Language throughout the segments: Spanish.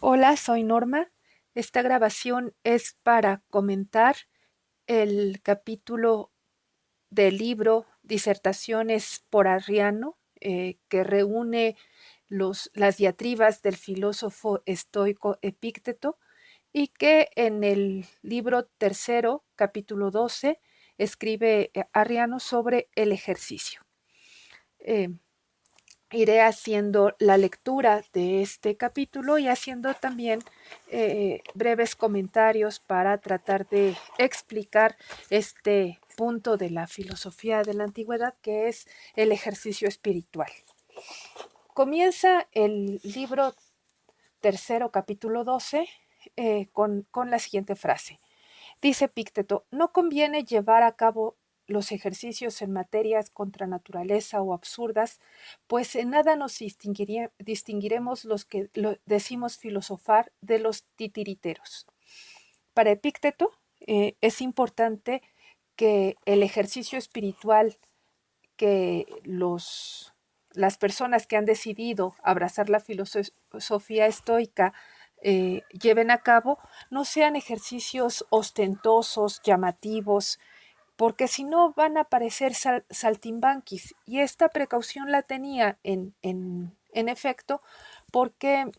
Hola, soy Norma. Esta grabación es para comentar el capítulo del libro Disertaciones por Arriano, que reúne las diatribas del filósofo estoico Epícteto y que en el libro tercero, capítulo 12, escribe Arriano sobre el ejercicio. Eh, Iré haciendo la lectura de este capítulo y haciendo también breves comentarios para tratar de explicar este punto de la filosofía de la antigüedad, que es el ejercicio espiritual. Comienza el libro tercero, capítulo 12, con la siguiente frase. Dice Epícteto: no conviene llevar a cabo los ejercicios en materias contra naturaleza o absurdas, pues en nada nos distinguiremos los que decimos filosofar de los titiriteros. Para Epícteto es importante que el ejercicio espiritual que las personas que han decidido abrazar la filosofía estoica lleven a cabo no sean ejercicios ostentosos, llamativos, porque si no van a parecer saltimbanquis. Y esta precaución la tenía en efecto porque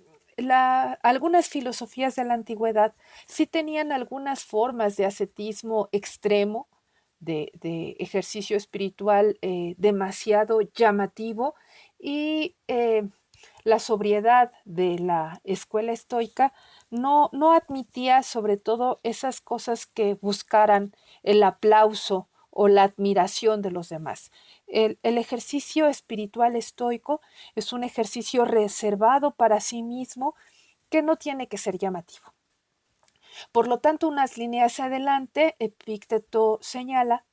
algunas filosofías de la antigüedad sí tenían algunas formas de ascetismo extremo, de ejercicio espiritual demasiado llamativo y la sobriedad de la escuela estoica no admitía sobre todo esas cosas que buscaran el aplauso o la admiración de los demás. El ejercicio espiritual estoico es un ejercicio reservado para sí mismo que no tiene que ser llamativo. Por lo tanto, unas líneas adelante, Epícteto señala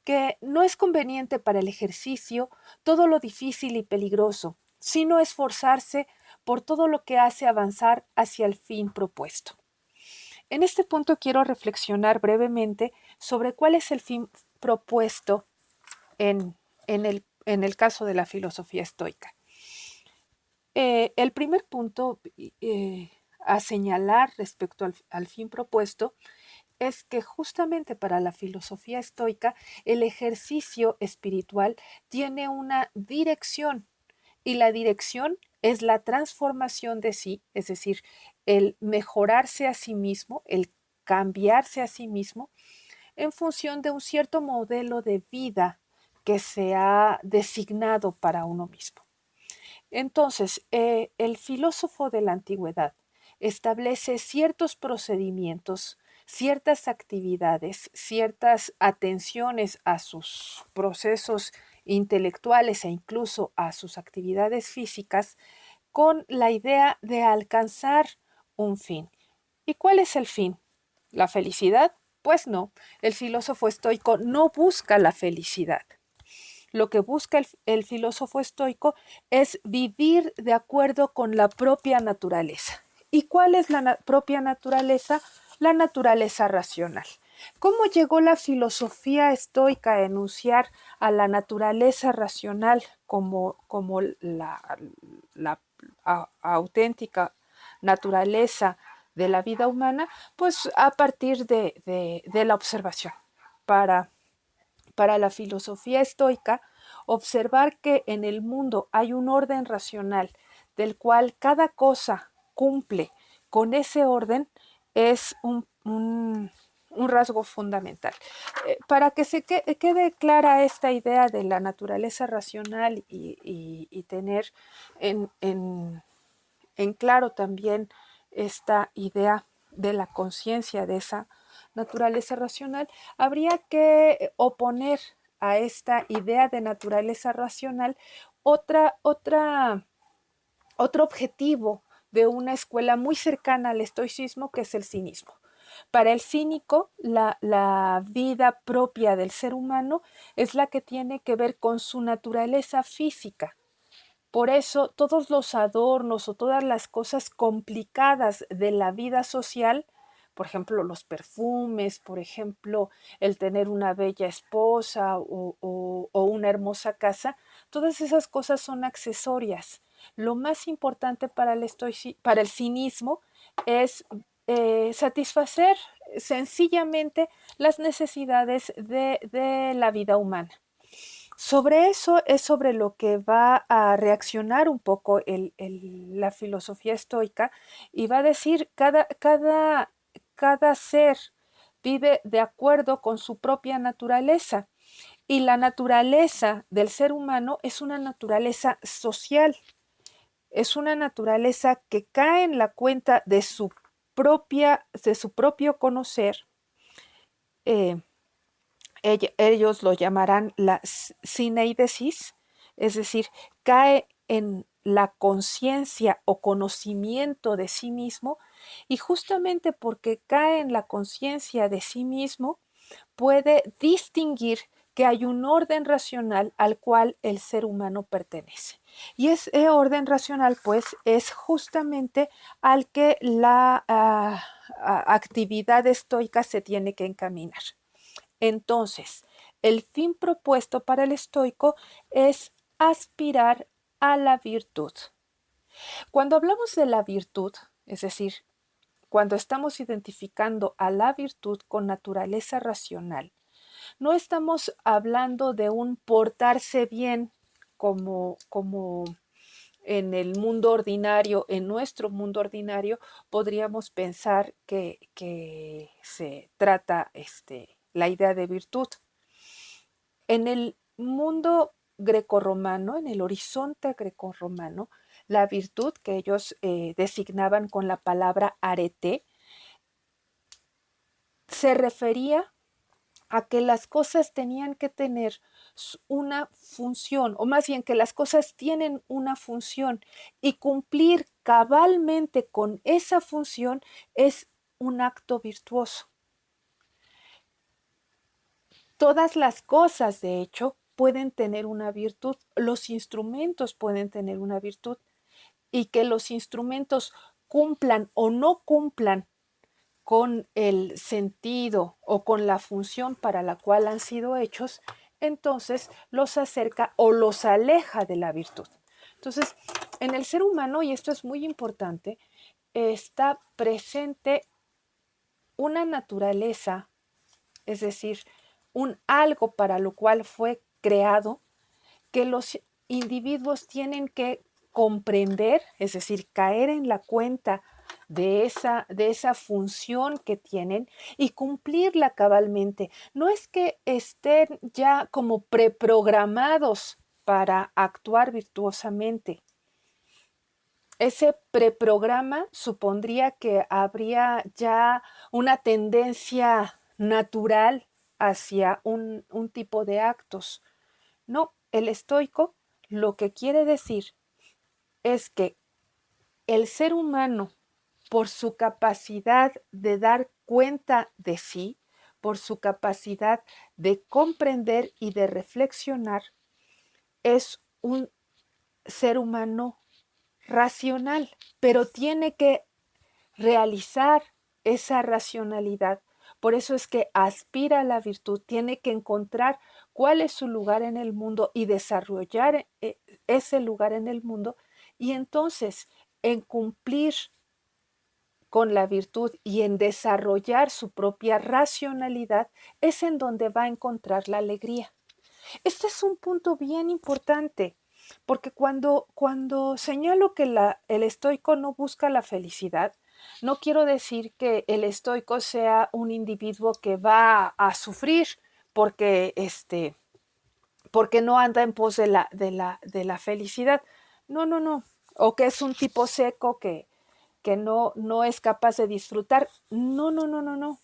que no es conveniente para el ejercicio todo lo difícil y peligroso, sino esforzarse por todo lo que hace avanzar hacia el fin propuesto. En este punto quiero reflexionar brevemente sobre cuál es el fin propuesto en el caso de la filosofía estoica. El primer punto a señalar respecto al fin propuesto es que justamente para la filosofía estoica el ejercicio espiritual tiene una dirección y la dirección es la transformación de sí, es decir, el mejorarse a sí mismo, el cambiarse a sí mismo en función de un cierto modelo de vida que se ha designado para uno mismo. Entonces, el filósofo de la antigüedad establece ciertos procedimientos, ciertas actividades, ciertas atenciones a sus procesos intelectuales e incluso a sus actividades físicas con la idea de alcanzar un fin. ¿Y cuál es el fin? ¿La felicidad? Pues no, el filósofo estoico no busca la felicidad. Lo que busca el filósofo estoico es vivir de acuerdo con la propia naturaleza. ¿Y cuál es la propia naturaleza? La naturaleza racional. ¿Cómo llegó la filosofía estoica a enunciar a la naturaleza racional como la auténtica naturaleza de la vida humana? Pues a partir de la observación. Para la filosofía estoica, observar que en el mundo hay un orden racional del cual cada cosa cumple con ese orden es un rasgo fundamental. Para que se quede clara esta idea de la naturaleza racional y tener en claro también esta idea de la conciencia de esa naturaleza racional, habría que oponer a esta idea de naturaleza racional otro objetivo de una escuela muy cercana al estoicismo, que es el cinismo. Para el cínico, la vida propia del ser humano es la que tiene que ver con su naturaleza física. Por eso, todos los adornos o todas las cosas complicadas de la vida social, por ejemplo, los perfumes, por ejemplo, el tener una bella esposa o una hermosa casa, todas esas cosas son accesorias. Lo más importante para para el cinismo es satisfacer sencillamente las necesidades de la vida humana. Sobre eso es sobre lo que va a reaccionar un poco la filosofía estoica y va a decir cada ser vive de acuerdo con su propia naturaleza y la naturaleza del ser humano es una naturaleza social, es una naturaleza que cae en la cuenta de su propio conocer. eh, ellos lo llamarán la sineidesis, es decir, cae en la conciencia o conocimiento de sí mismo, y justamente porque cae en la conciencia de sí mismo, puede distinguir que hay un orden racional al cual el ser humano pertenece. Y ese orden racional, pues, es justamente al que la actividad estoica se tiene que encaminar. Entonces, el fin propuesto para el estoico es aspirar a la virtud. Cuando hablamos de la virtud, es decir, cuando estamos identificando a la virtud con naturaleza racional, no estamos hablando de un portarse bien como en el mundo ordinario, en nuestro mundo ordinario, podríamos pensar que se trata la idea de virtud. En el mundo grecorromano, en el horizonte grecorromano, la virtud que ellos designaban con la palabra arete, se refería a que las cosas tenían que tener una función, o más bien que las cosas tienen una función y cumplir cabalmente con esa función es un acto virtuoso. Todas las cosas, de hecho, pueden tener una virtud, los instrumentos pueden tener una virtud, y que los instrumentos cumplan o no cumplan con el sentido o con la función para la cual han sido hechos, entonces los acerca o los aleja de la virtud. Entonces, en el ser humano, y esto es muy importante, está presente una naturaleza, es decir, un algo para lo cual fue creado, que los individuos tienen que comprender, es decir, caer en la cuenta de esa función que tienen y cumplirla cabalmente. No es que estén ya como preprogramados para actuar virtuosamente. Ese preprograma supondría que habría ya una tendencia natural hacia un tipo de actos. No, el estoico lo que quiere decir es que el ser humano, por su capacidad de dar cuenta de sí, por su capacidad de comprender y de reflexionar, es un ser humano racional, pero tiene que realizar esa racionalidad. Por eso es que aspira a la virtud, tiene que encontrar cuál es su lugar en el mundo y desarrollar ese lugar en el mundo, y entonces en cumplir con la virtud y en desarrollar su propia racionalidad es en donde va a encontrar la alegría. Este es un punto bien importante, porque cuando señalo que el estoico no busca la felicidad, no quiero decir que el estoico sea un individuo que va a sufrir porque, porque no anda en pos de la felicidad. No, no, no. O que es un tipo seco que no es capaz de disfrutar. No, no, no, no, no.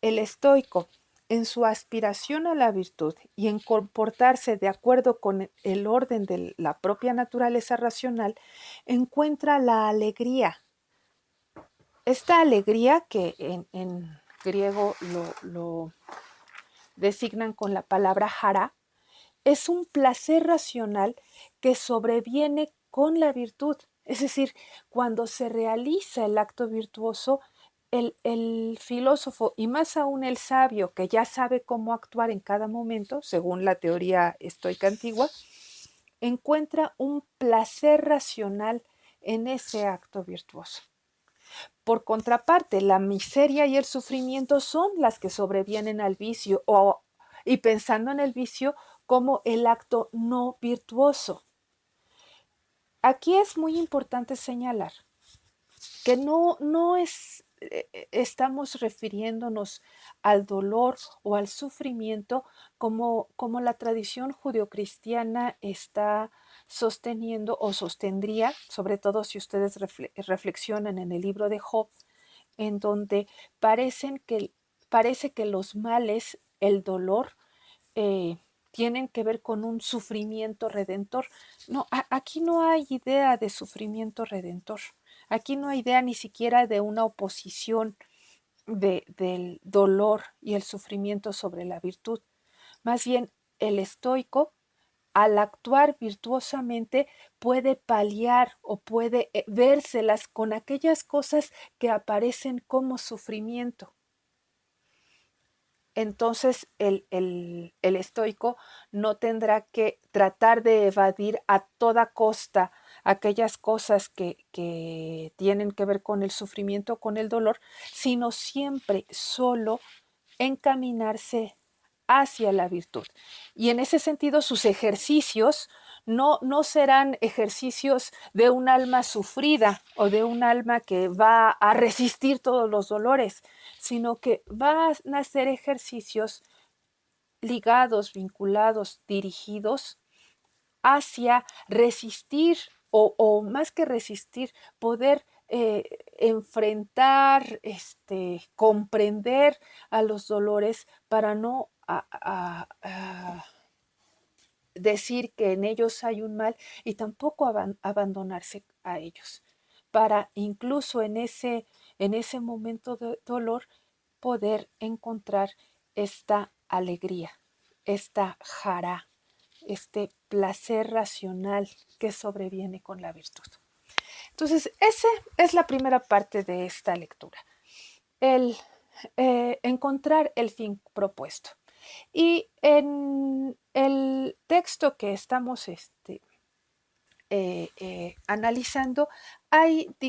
El estoico, en su aspiración a la virtud y en comportarse de acuerdo con el orden de la propia naturaleza racional, encuentra la alegría. Esta alegría que en griego lo designan con la palabra hara, es un placer racional que sobreviene con la virtud. Es decir, cuando se realiza el acto virtuoso, el filósofo y más aún el sabio, que ya sabe cómo actuar en cada momento, según la teoría estoica antigua, encuentra un placer racional en ese acto virtuoso. Por contraparte, la miseria y el sufrimiento son las que sobrevienen al vicio y pensando en el vicio como el acto no virtuoso. Aquí es muy importante señalar que estamos refiriéndonos al dolor o al sufrimiento como la tradición judeocristiana está sosteniendo o sostendría, sobre todo si ustedes reflexionan en el libro de Job, en donde parece que los males, el dolor, tienen que ver con un sufrimiento redentor. No, aquí no hay idea de sufrimiento redentor. Aquí no hay idea ni siquiera de una oposición del dolor y el sufrimiento sobre la virtud. Más bien, el estoico, al actuar virtuosamente, puede paliar o puede vérselas con aquellas cosas que aparecen como sufrimiento. Entonces el estoico no tendrá que tratar de evadir a toda costa aquellas cosas que tienen que ver con el sufrimiento, con el dolor, sino siempre solo encaminarse hacia la virtud. Y en ese sentido, sus ejercicios no serán ejercicios de un alma sufrida o de un alma que va a resistir todos los dolores, sino que van a ser ejercicios ligados, vinculados, dirigidos hacia resistir o más que resistir, poder enfrentar, comprender a los dolores para no decir que en ellos hay un mal y tampoco abandonarse a ellos, para incluso en ese momento de dolor poder encontrar esta alegría, esta jara, este placer racional que sobreviene con la virtud. Entonces, esa es la primera parte de esta lectura, el encontrar el fin propuesto. Y en el texto que estamos analizando, hay, digamos,